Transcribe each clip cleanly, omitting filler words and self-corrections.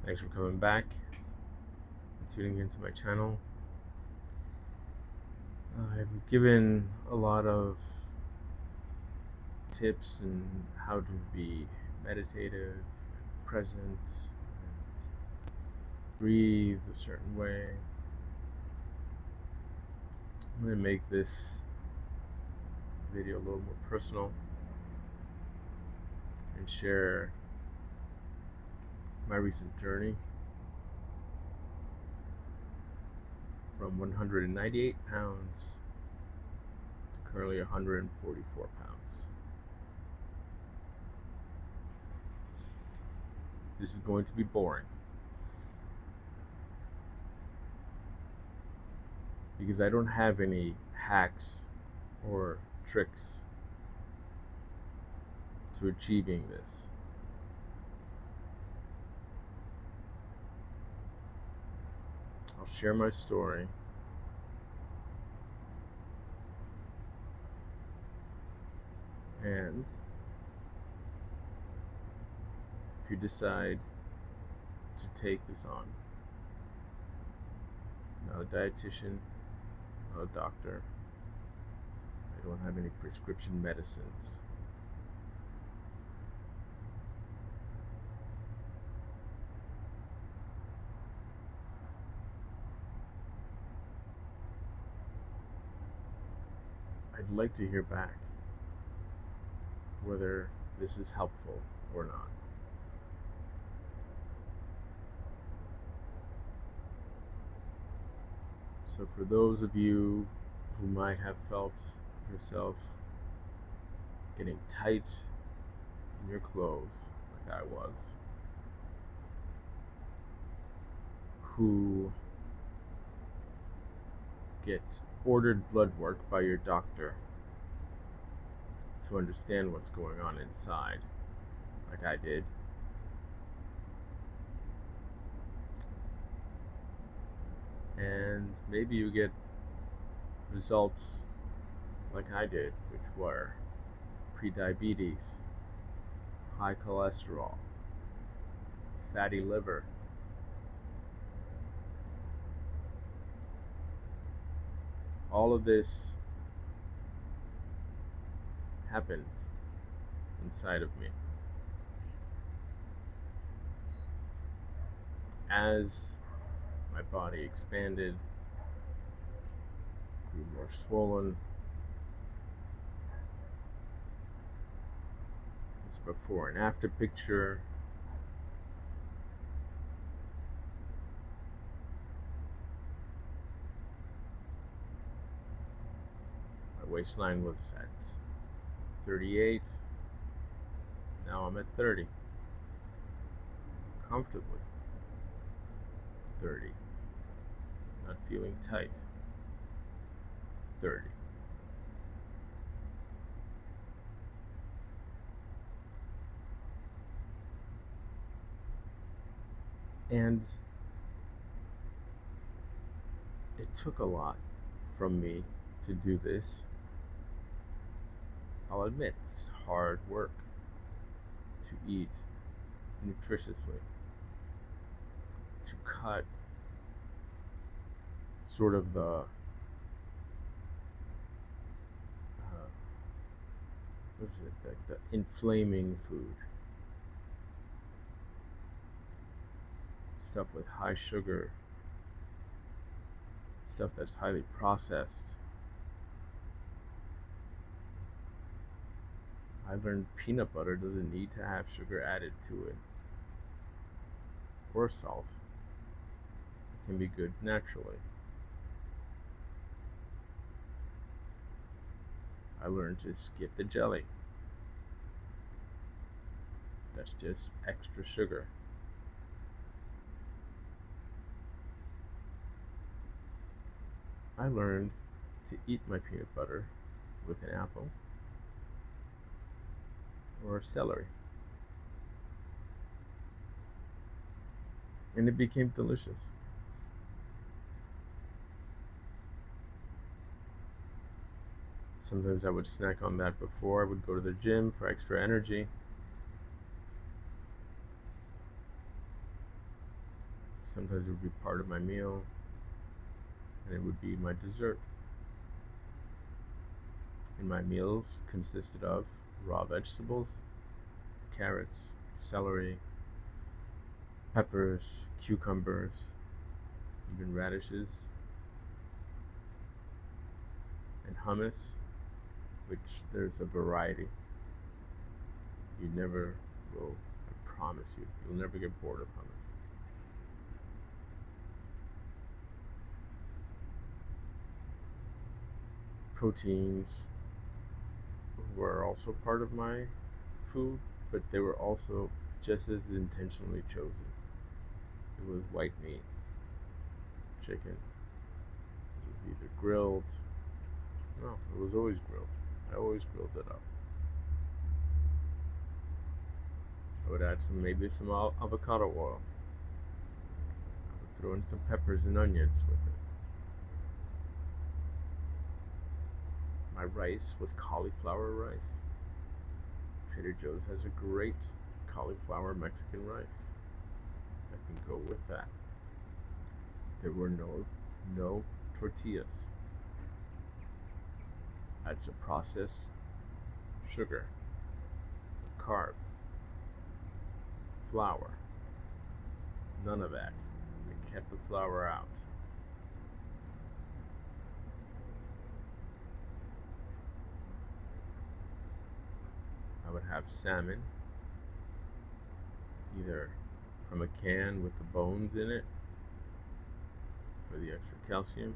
Thanks for coming back and tuning into my channel. I've given a lot of tips on how to be meditative, and present, and breathe a certain way. I'm going to make this video a little more personal and share my recent journey from 198 pounds to currently 144 pounds. This is going to be boring because I don't have any hacks or tricks to achieving this. I'll share my story and if you decide to take this on, not a dietitian, not a doctor, I don't have any prescription medicines. I'd like to hear back whether this is helpful or not. So for those of you who might have felt yourself getting tight in your clothes like I was, who get ordered blood work by your doctor to understand what's going on inside, like I did, and maybe you get results like I did, which were prediabetes, high cholesterol, fatty liver, all of this happened inside of me. As my body expanded, grew more swollen, this before and after picture. My waistline was at 38, now I'm at 30, comfortably 30, not feeling tight, 30. And it took a lot from me to do this. I'll admit, it's hard work to eat nutritiously, to cut sort of the what is it, like the inflaming food, stuff with high sugar, stuff that's highly processed. I learned peanut butter doesn't need to have sugar added to it, or salt. It can be good naturally. I learned to skip the jelly. That's just extra sugar. I learned to eat my peanut butter with an apple or celery. And it became delicious. Sometimes I would snack on that before I would go to the gym for extra energy. Sometimes it would be part of my meal, and it would be my dessert. And my meals consisted of raw vegetables, carrots, celery, peppers, cucumbers, even radishes, and hummus, which there's a variety. You never will, I promise you, you'll never get bored of hummus. Proteins were also part of my food, but they were also just as intentionally chosen. It was white meat, chicken. It was either grilled. No, it was always grilled. I always grilled it up. I would add maybe some avocado oil. I would throw in some peppers and onions with it. My rice was cauliflower rice. Trader Joe's has a great cauliflower Mexican rice. I can go with that. There were no tortillas. That's a processed sugar, carb, flour. None of that. I kept the flour out. I would have salmon, either from a can with the bones in it for the extra calcium,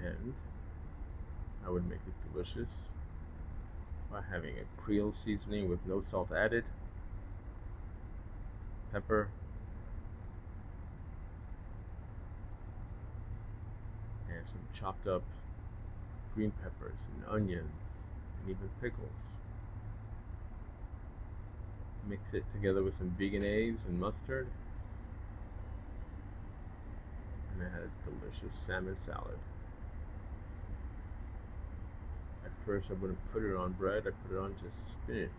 and I would make it delicious by having a Creole seasoning with no salt added, pepper, and some chopped up green peppers and onions and even pickles. Mix it together with some vegan eggs and mustard, and I had a delicious salmon salad. At first I wouldn't put it on bread, I put it on just spinach.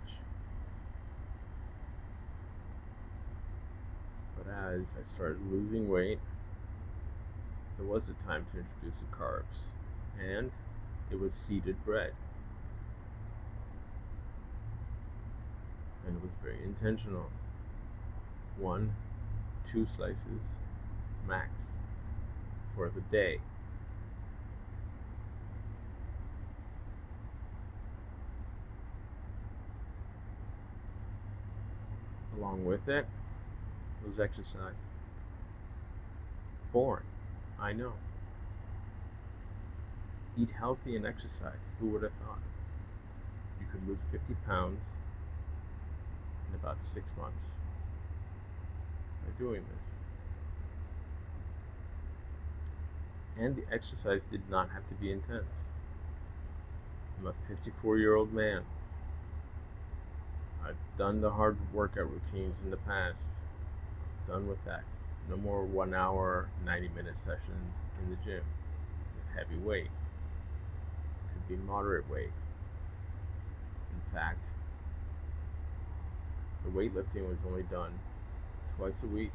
But as I started losing weight, there was a time to introduce the carbs, and it was seeded bread. And it was very intentional. 1, 2 slices max for the day. Along with it was exercise. Boring, I know. Eat healthy and exercise. Who would have thought? You could lose 50 pounds in about 6 months by doing this. And the exercise did not have to be intense. I'm a 54-year-old man. I've done the hard workout routines in the past. Done with that. No more 1 hour, 90-minute sessions in the gym with heavy weight. Could be moderate weight. In fact, the weightlifting was only done twice a week,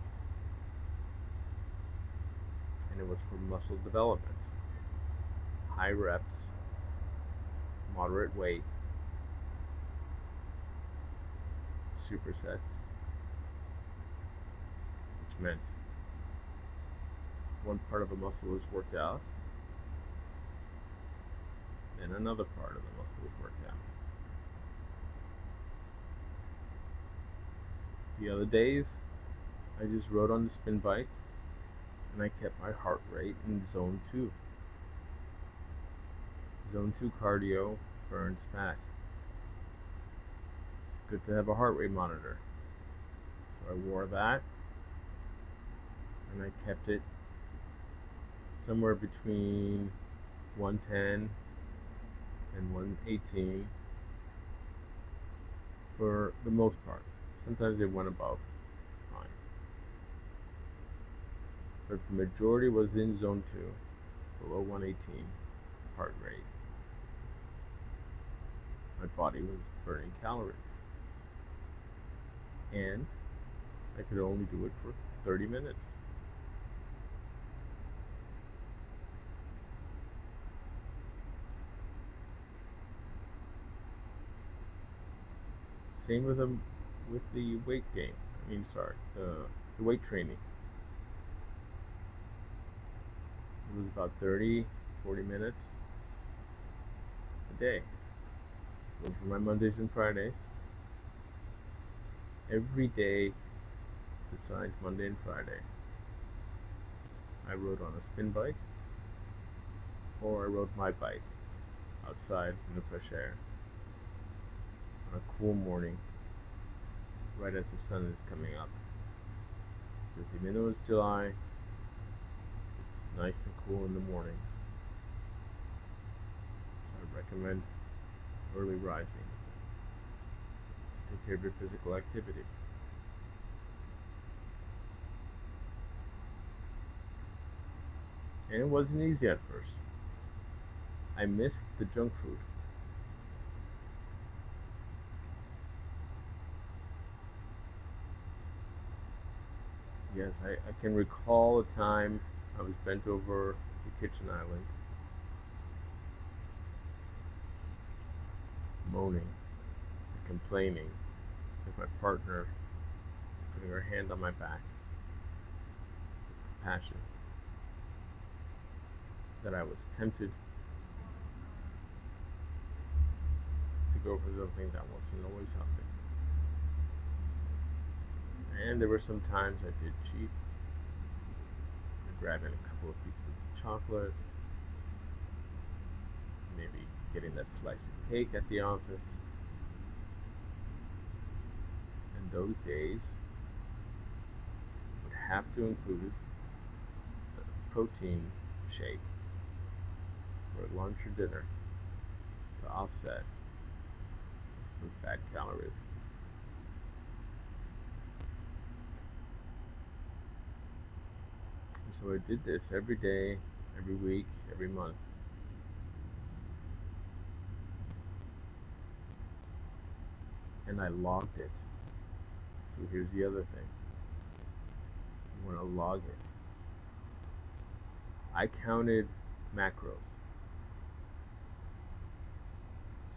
and it was for muscle development. High reps, moderate weight, supersets, which meant one part of a muscle was worked out, then another part of the muscle was worked out. The other days, I just rode on the spin bike, and I kept my heart rate in zone 2. Zone 2 cardio burns fat. It's good to have a heart rate monitor. So I wore that, and I kept it somewhere between 110 and 118 for the most part. Sometimes it went above, fine. But the majority was in zone 2, below 118 heart rate. my body was burning calories. And I could only do it for 30 minutes. Same with the weight gain. The weight training. It was about 30, 40 minutes a day. Those were my Mondays and Fridays. Every day besides Monday and Friday, I rode on a spin bike or I rode my bike outside in the fresh air on a cool morning right as the sun is coming up. Because even though it's July, it's nice and cool in the mornings. So I recommend early rising to take care of your physical activity. And it wasn't easy at first. I missed the junk food. Yes, I can recall a time I was bent over the kitchen island, moaning, complaining, with my partner putting her hand on my back, with compassion, that I was tempted to go for something that wasn't always healthy. And there were some times I did cheat. I grabbed in a couple of pieces of chocolate, maybe getting that slice of cake at the office. And those days would have to include a protein shake for lunch or dinner to offset those bad calories. And so I did this every day, every week, every month. And I logged it. So here's the other thing. You want to log it. I counted macros.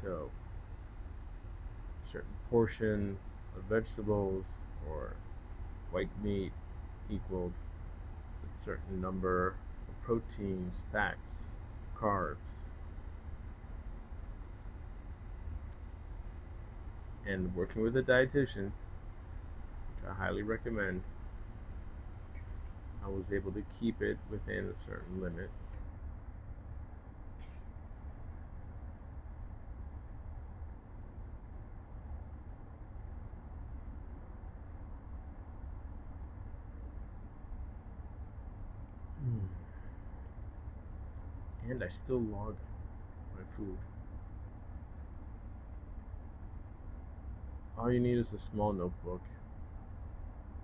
So a certain portion of vegetables or white meat equaled a certain number of proteins, fats, carbs. And working with a dietitian, which I highly recommend, I was able to keep it within a certain limit. And I still log my food. All you need is a small notebook.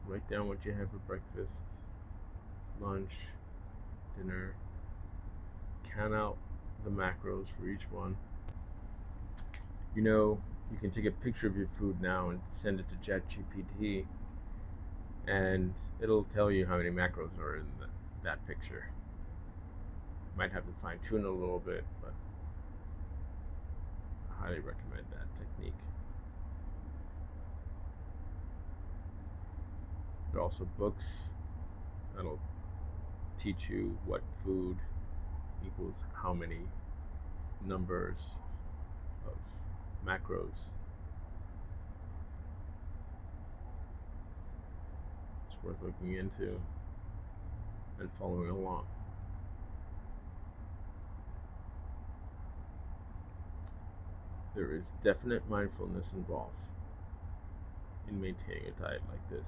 Write down what you have for breakfast, lunch, dinner. Count out the macros for each one. You can take a picture of your food now and send it to ChatGPT, and it'll tell you how many macros are in that picture. Might have to fine tune it a little bit, but I highly recommend that technique. There are also books that'll teach you what food equals how many numbers of macros. It's worth looking into and following along. There is definite mindfulness involved in maintaining a diet like this.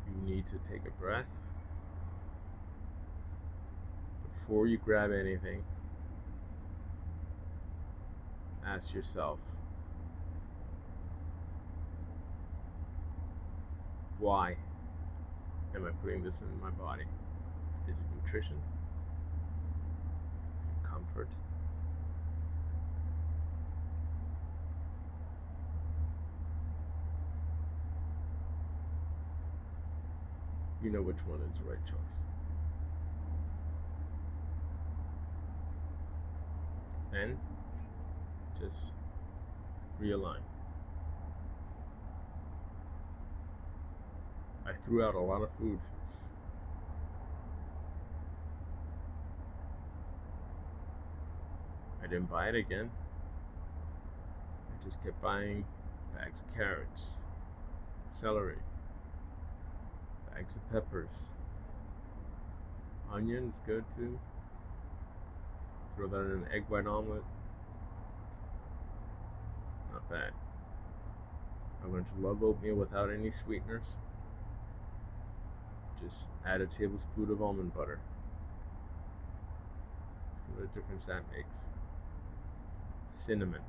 You need to take a breath before you grab anything. Ask yourself, why am I putting this in my body? Is it nutrition? effort. You know which one is the right choice. Then just realign. I threw out a lot of food. I didn't buy it again. I just kept buying bags of carrots, celery, bags of peppers, onions, good too. Throw that in an egg white omelet. Not bad. I learned to love oatmeal without any sweeteners. Just add a tablespoon of almond butter. See what a difference that makes. Cinnamon.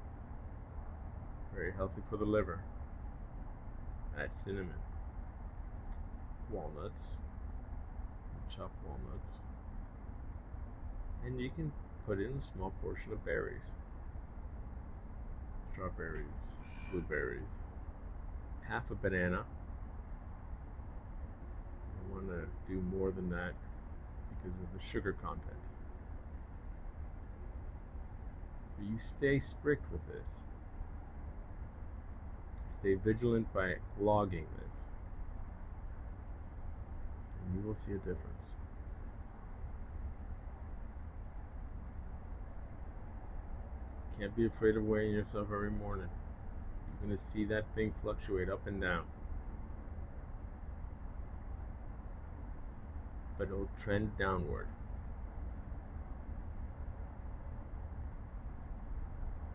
Very healthy for the liver. Add cinnamon. Walnuts. Chop walnuts. And you can put in a small portion of berries. Strawberries, blueberries, half a banana. You want to do more than that because of the sugar content. But you stay strict with this. Stay vigilant by logging this. And you will see a difference. Can't be afraid of weighing yourself every morning. You're going to see that thing fluctuate up and down. But it'll trend downward.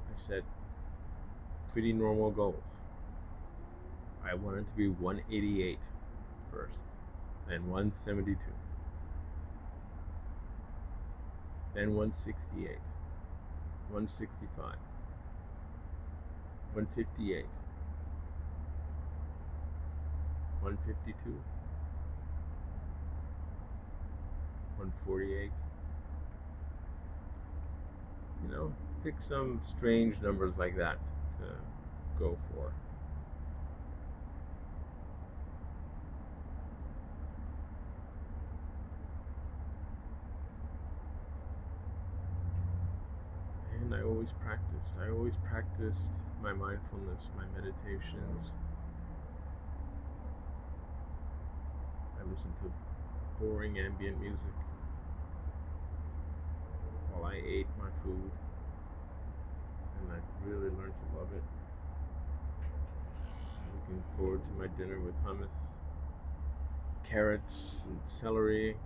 I set pretty normal goals. I wanted to be 188 first, then 172, then 168. 165, 158, 152, 148. You know, pick some strange numbers like that to go for. And I always practiced my mindfulness, my meditations. I listened to boring ambient music while I ate my food, and I really learned to love it. I'm looking forward to my dinner with hummus, carrots and celery,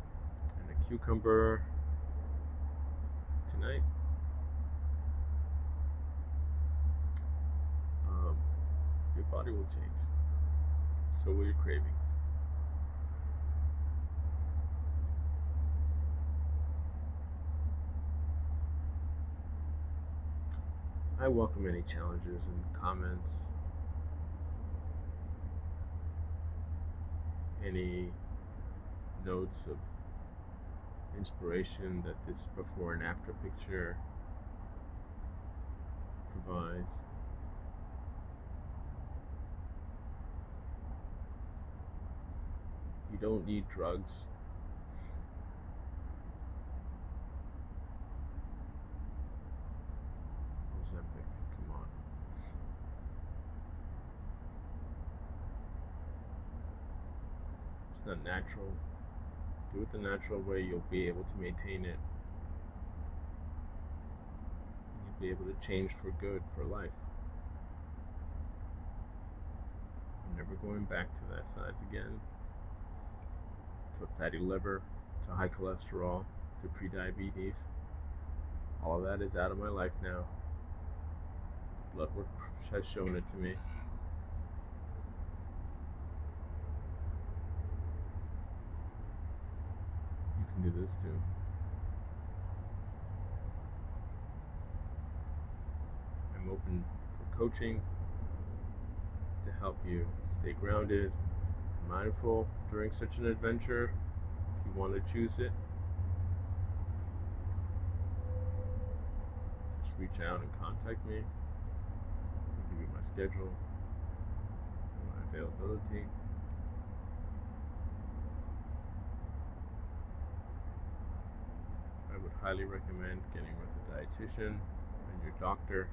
and a cucumber tonight. Your body will change. So will your cravings. I welcome any challenges and comments, any notes of inspiration that this before and after picture provides. You don't need drugs. Ozempic, come on. It's not natural. Do it the natural way, you'll be able to maintain it. You'll be able to change for good, for life. I'm never going back to that size again. To a fatty liver, to high cholesterol, to prediabetes. All of that is out of my life now. Blood work has shown it to me. You can do this too. I'm open for coaching to help you stay grounded, mindful during such an adventure, if you want to choose it. reach out and contact me. I'll give you my schedule and my availability. I would highly recommend getting with a dietitian and your doctor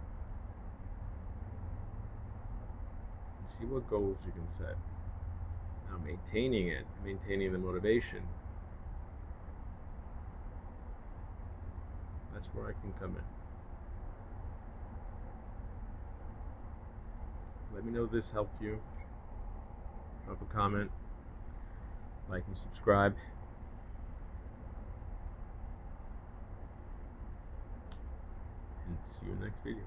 and see what goals you can set. Now, maintaining the motivation, that's where I can come in. Let me know if this helped you. Drop a comment, like and subscribe. And see you in the next video.